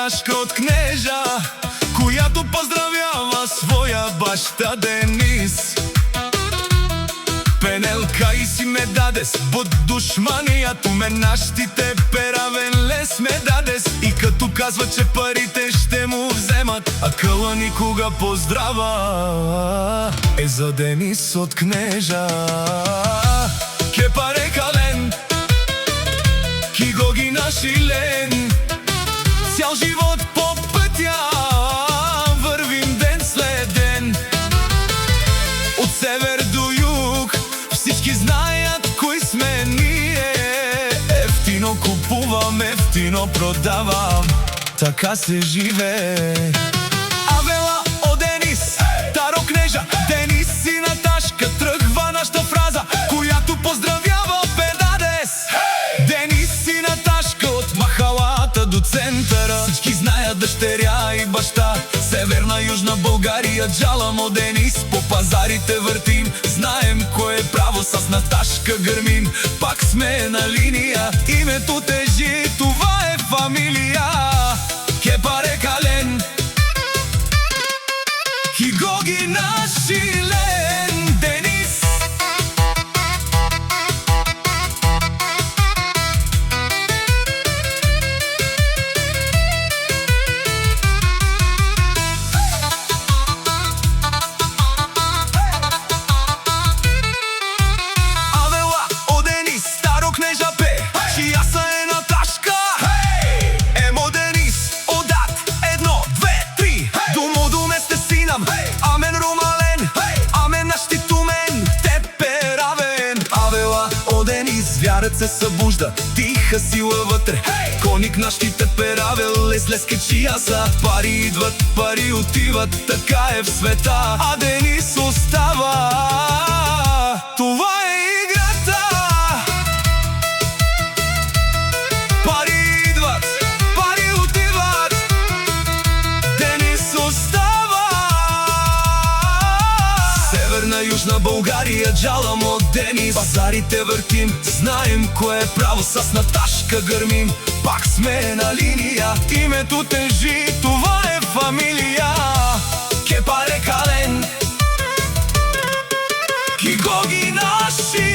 Наташка од Кнежа, којато поздравява своја башта Денис. Пенелка и си ме дадес, под душманијато ме наштите перавен лес ме дадес. И като казва, че парите ще му вземат, а къла никога поздрава е за Денис од Кнежа. Ке паре кален, ки го ги нашилен, цял живот по пътя вървим ден след ден. От север до юг всички знаят кои сме ние. Ефтино купувам, ефтино продавам, така се живее. Авела о Денис, Таро Кнежа, Денис и Наташка, тръгва нашата фраза, която поздравява Педадес. Денис и Наташка от махалата до центъра, всички знаят дъщеря и баща. Северна, Южна България, джалам о Денис, по пазарите въртим, знаем кое е право, с Наташка гърмим. Пак сме на линия, името тежи, това е фамилия. Ке паре кален, ки го ги нашилен Денис. Авела о Денис, Таро Кнежа пе, чия са е Наташка. Емо Денис, одат, 1, 2, 3, думо до месте синам. Амен Ромален, амен наштитумен, тепе равен. Авела о Денис, вярът се събужда, тиха сила вътре. Коник наштите перавел, лес качия са. Пари идват, пари отиват, така е в света, а Денис остава. Това е играта. Пари идват, пари отиват, Денис остава. Северна, Южна България, джалам от Денис, пазарите въртим, знаем кое е право, с Наташка гърмим. Пак сме на линия, името тежи, това е фамилия. Ке паре кален, ки го ги наши.